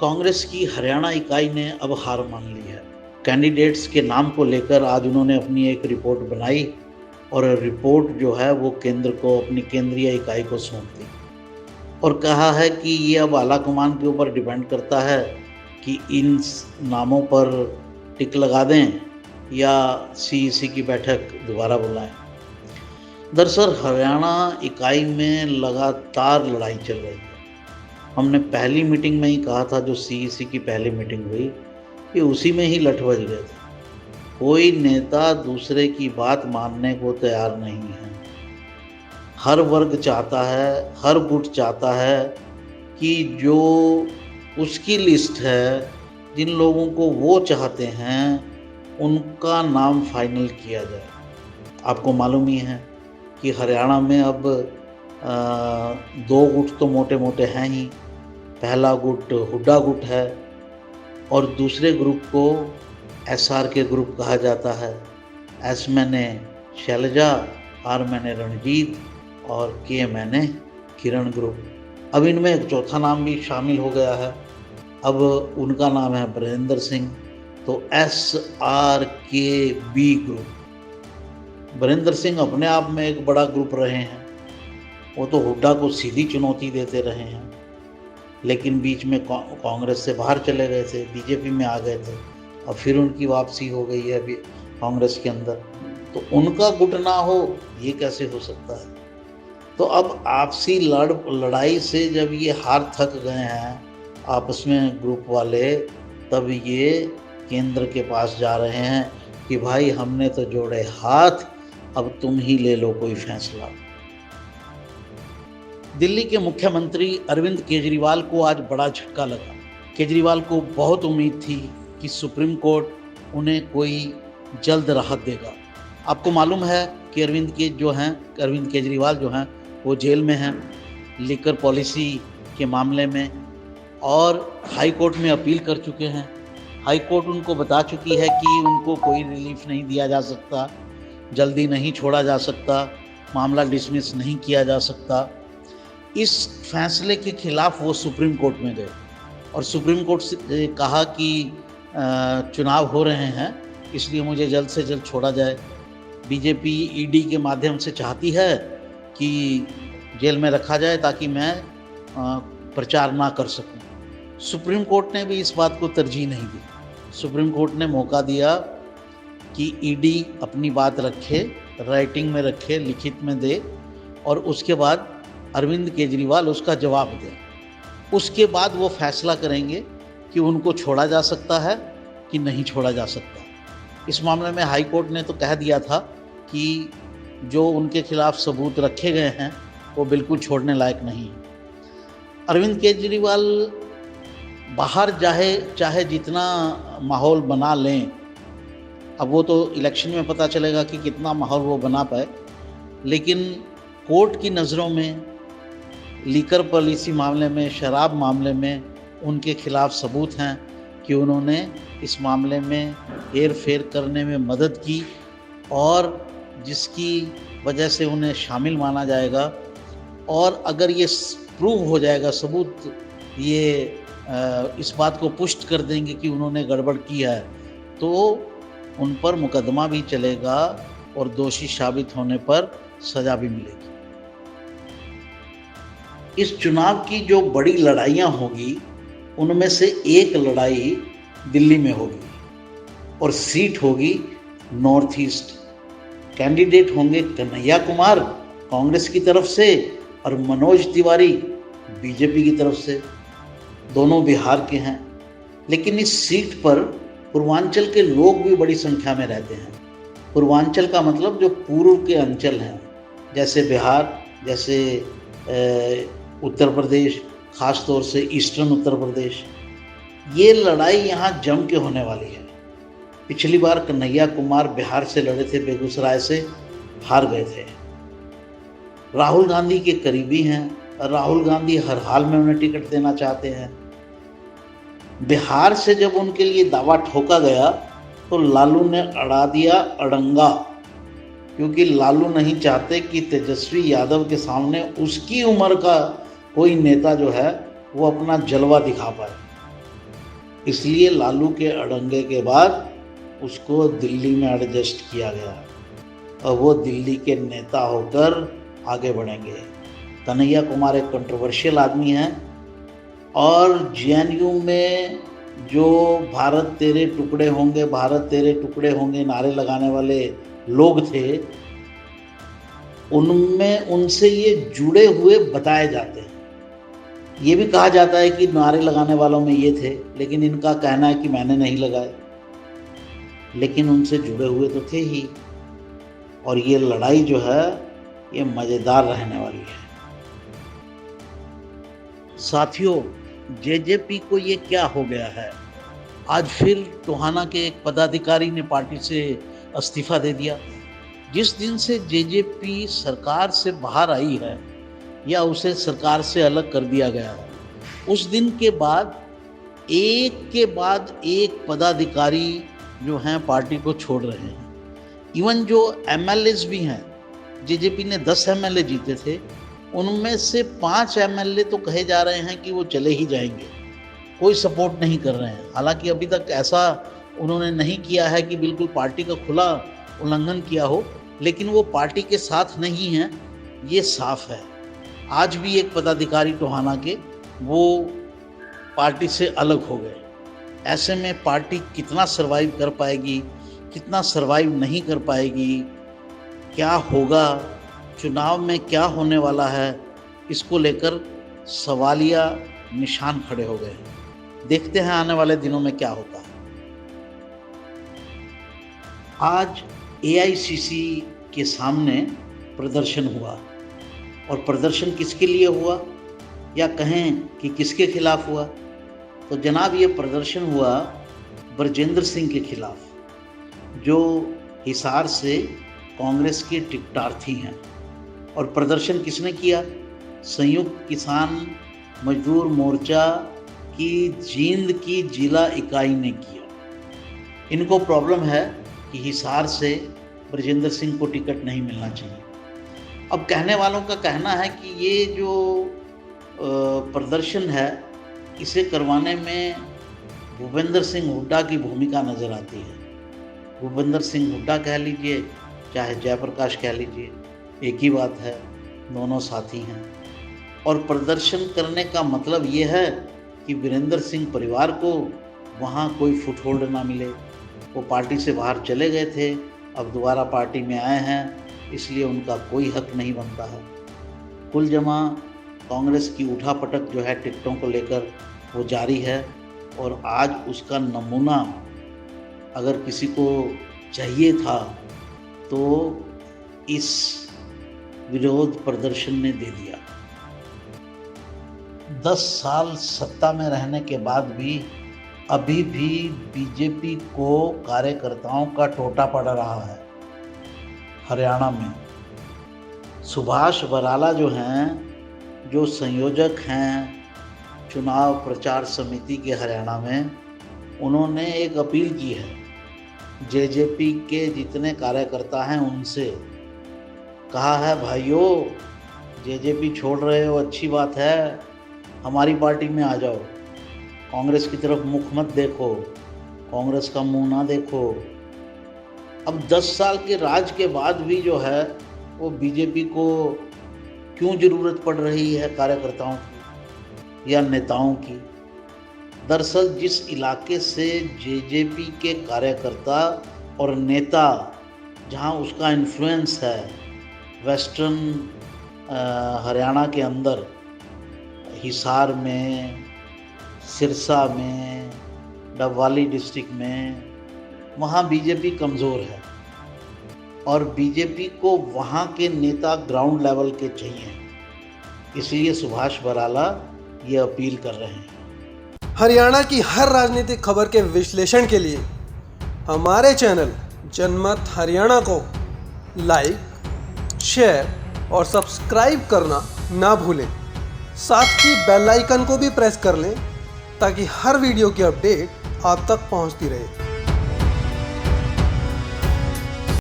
कांग्रेस की हरियाणा इकाई ने अब हार मान ली है। कैंडिडेट्स के नाम को लेकर आज उन्होंने अपनी एक रिपोर्ट बनाई और रिपोर्ट जो है वो केंद्र को, अपनी केंद्रीय इकाई को सौंप दी और कहा है कि ये अब आलाकमान के ऊपर डिपेंड करता है कि इन नामों पर टिक लगा दें या सीईसी की बैठक दोबारा बुलाएं। दरअसल हरियाणा इकाई में लगातार लड़ाई चल रही है। हमने पहली मीटिंग में ही कहा था, जो सीईसी की पहली मीटिंग हुई, कि उसी में ही लठ बज गए थे। कोई नेता दूसरे की बात मानने को तैयार नहीं है। हर वर्ग चाहता है, हर गुट चाहता है कि जो उसकी लिस्ट है, जिन लोगों को वो चाहते हैं, उनका नाम फाइनल किया जाए। आपको मालूम ही है कि हरियाणा में अब दो गुट तो मोटे मोटे हैं ही। पहला गुट हुड्डा गुट है और दूसरे ग्रुप को एसआर के ग्रुप कहा जाता है। एस मैंने शैलजा, आर मैंने रणजीत और के मैंने किरण ग्रुप। अब इनमें एक चौथा नाम भी शामिल हो गया है। अब उनका नाम है बरिंदर सिंह, तो SRKB ग्रुप। बरिंदर सिंह अपने आप में एक बड़ा ग्रुप रहे हैं। वो तो हुड्डा को सीधी चुनौती देते रहे हैं, लेकिन बीच में कांग्रेस से बाहर चले गए थे, बीजेपी में आ गए थे। अब फिर उनकी वापसी हो गई है अभी कांग्रेस के अंदर, तो उनका गुट ना हो ये कैसे हो सकता है। तो अब आपसी लड़ाई से जब ये हार थक गए हैं आपस में ग्रुप वाले, तब ये केंद्र के पास जा रहे हैं कि भाई हमने तो जोड़े हाथ, अब तुम ही ले लो कोई फैसला। दिल्ली के मुख्यमंत्री अरविंद केजरीवाल को आज बड़ा झटका लगा। केजरीवाल को बहुत उम्मीद थी कि सुप्रीम कोर्ट उन्हें कोई जल्द राहत देगा। आपको मालूम है कि अरविंद केजरीवाल जो हैं वो जेल में हैं लिकर पॉलिसी के मामले में, और हाई कोर्ट में अपील कर चुके हैं। हाई कोर्ट उनको बता चुकी है कि उनको कोई रिलीफ नहीं दिया जा सकता, जल्दी नहीं छोड़ा जा सकता, मामला डिसमिस नहीं किया जा सकता। इस फैसले के खिलाफ वो सुप्रीम कोर्ट में गए और सुप्रीम कोर्ट से कहा कि चुनाव हो रहे हैं, इसलिए मुझे जल्द से जल्द छोड़ा जाए। बीजेपी ईडी के माध्यम से चाहती है कि जेल में रखा जाए ताकि मैं प्रचार ना कर सकूं। सुप्रीम कोर्ट ने भी इस बात को तरजीह नहीं दी। सुप्रीम कोर्ट ने मौका दिया कि ईडी अपनी बात रखे, राइटिंग में रखे, लिखित में दे, और उसके बाद अरविंद केजरीवाल उसका जवाब दें। उसके बाद वो फैसला करेंगे कि उनको छोड़ा जा सकता है कि नहीं छोड़ा जा सकता। इस मामले में हाई कोर्ट ने तो कह दिया था कि जो उनके खिलाफ सबूत रखे गए हैं वो बिल्कुल छोड़ने लायक नहीं है। अरविंद केजरीवाल बाहर चाहे जितना माहौल बना लें, अब वो तो इलेक्शन में पता चलेगा कि कितना माहौल वो बना पाए, लेकिन कोर्ट की नज़रों में लीकर पॉलिसी मामले में, शराब मामले में उनके खिलाफ सबूत हैं कि उन्होंने इस मामले में हेर फेर करने में मदद की, और जिसकी वजह से उन्हें शामिल माना जाएगा। और अगर ये प्रूव हो जाएगा, सबूत ये इस बात को पुष्ट कर देंगे कि उन्होंने गड़बड़ की है, तो उन पर मुकदमा भी चलेगा और दोषी साबित होने पर सज़ा भी मिलेगी। इस चुनाव की जो बड़ी लड़ाइयाँ होगी, उनमें से एक लड़ाई दिल्ली में होगी और सीट होगी नॉर्थ ईस्ट। कैंडिडेट होंगे कन्हैया कुमार कांग्रेस की तरफ से और मनोज तिवारी बीजेपी की तरफ से। दोनों बिहार के हैं, लेकिन इस सीट पर पूर्वांचल के लोग भी बड़ी संख्या में रहते हैं। पूर्वांचल का मतलब जो पूर्व के अंचल हैं, जैसे बिहार, जैसे उत्तर प्रदेश, ख़ास तौर से ईस्टर्न उत्तर प्रदेश। ये लड़ाई यहाँ जम के होने वाली है। पिछली बार कन्हैया कुमार बिहार से लड़े थे, बेगूसराय से हार गए थे। राहुल गांधी के करीबी हैं, राहुल गांधी हर हाल में उन्हें टिकट देना चाहते हैं। बिहार से जब उनके लिए दावा ठोका गया तो लालू ने अड़ा दिया अड़ंगा, क्योंकि लालू नहीं चाहते कि तेजस्वी यादव के सामने उसकी उम्र का कोई नेता जो है वो अपना जलवा दिखा पाए। इसलिए लालू के अड़ंगे के बाद उसको दिल्ली में एडजस्ट किया गया और वो दिल्ली के नेता होकर आगे बढ़ेंगे। कन्हैया कुमार एक कंट्रोवर्शियल आदमी हैं और जेएनयू में जो भारत तेरे टुकड़े होंगे, भारत तेरे टुकड़े होंगे नारे लगाने वाले लोग थे, उनमें उनसे ये जुड़े हुए बताए जाते हैं। ये भी कहा जाता है कि नारे लगाने वालों में ये थे, लेकिन इनका कहना है कि मैंने नहीं लगाए, लेकिन उनसे जुड़े हुए तो थे ही। और ये लड़ाई जो है ये मज़ेदार रहने वाली है। साथियों, जेजेपी को ये क्या हो गया है? आज फिर टोहाना के एक पदाधिकारी ने पार्टी से इस्तीफा दे दिया। जिस दिन से जेजेपी सरकार से बाहर आई है या उसे सरकार से अलग कर दिया गया है, उस दिन के बाद एक पदाधिकारी जो हैं पार्टी को छोड़ रहे हैं। इवन जो एमएलएज भी हैं, जेजेपी ने 10 एमएलए जीते थे, उनमें से 5 एमएलए तो कहे जा रहे हैं कि वो चले ही जाएंगे, कोई सपोर्ट नहीं कर रहे हैं। हालांकि अभी तक ऐसा उन्होंने नहीं किया है कि बिल्कुल पार्टी का खुला उल्लंघन किया हो, लेकिन वो पार्टी के साथ नहीं हैं, ये साफ है। आज भी एक पदाधिकारी टोहाना के वो पार्टी से अलग हो गए। ऐसे में पार्टी कितना सरवाइव कर पाएगी, कितना सरवाइव नहीं कर पाएगी, क्या होगा, चुनाव में क्या होने वाला है, इसको लेकर सवालिया निशान खड़े हो गए हैं। देखते हैं आने वाले दिनों में क्या होता है। आज एआईसीसी के सामने प्रदर्शन हुआ और प्रदर्शन किसके लिए हुआ या कहें कि किसके खिलाफ हुआ? तो जनाब, ये प्रदर्शन हुआ ब्रजेंद्र सिंह के खिलाफ, जो हिसार से कांग्रेस के टिकटार्थी हैं। और प्रदर्शन किसने किया? संयुक्त किसान मजदूर मोर्चा की जींद की जिला इकाई ने किया। इनको प्रॉब्लम है कि हिसार से ब्रजेंद्र सिंह को टिकट नहीं मिलना चाहिए। अब कहने वालों का कहना है कि ये जो प्रदर्शन है, इसे करवाने में भूपेंद्र सिंह हुड्डा की भूमिका नज़र आती है। भूपेंद्र सिंह हुड्डा कह लीजिए, चाहे जयप्रकाश कह लीजिए, एक ही बात है, दोनों साथी हैं। और प्रदर्शन करने का मतलब ये है कि वीरेंद्र सिंह परिवार को वहाँ कोई फुटहोल्ड ना मिले। वो पार्टी से बाहर चले गए थे, अब दोबारा पार्टी में आए हैं, इसलिए उनका कोई हक नहीं बनता है। कुल जमा कांग्रेस की उठापटक जो है टिकटों को लेकर वो जारी है और आज उसका नमूना अगर किसी को चाहिए था तो इस विरोध प्रदर्शन ने दे दिया। 10 साल सत्ता में रहने के बाद भी अभी भी बीजेपी को कार्यकर्ताओं का टोटा पड़ रहा है। हरियाणा में सुभाष बराला जो हैं, जो संयोजक हैं चुनाव प्रचार समिति के हरियाणा में, उन्होंने एक अपील की है जेजेपी के जितने कार्यकर्ता हैं उनसे। कहा है, भाइयों, जेजेपी छोड़ रहे हो अच्छी बात है, हमारी पार्टी में आ जाओ, कांग्रेस की तरफ मुख मत देखो, कांग्रेस का मुंह ना देखो। अब 10 साल के राज के बाद भी जो है वो बीजेपी को क्यों ज़रूरत पड़ रही है कार्यकर्ताओं की या नेताओं की? दरअसल जिस इलाके से जेजेपी के कार्यकर्ता और नेता, जहां उसका इन्फ्लुएंस है, वेस्टर्न हरियाणा के अंदर, हिसार में, सिरसा में, डबवाली डिस्ट्रिक्ट में, वहाँ बीजेपी कमज़ोर है और बीजेपी को वहाँ के नेता ग्राउंड लेवल के चाहिए। इसलिए सुभाष बराला ये अपील कर रहे हैं। हरियाणा की हर राजनीतिक खबर के विश्लेषण के लिए हमारे चैनल जनमत हरियाणा को लाइक, शेयर और सब्सक्राइब करना ना भूलें। साथ ही बेल आइकन को भी प्रेस कर लें ताकि हर वीडियो की अपडेट आप तक पहुंचती रहे।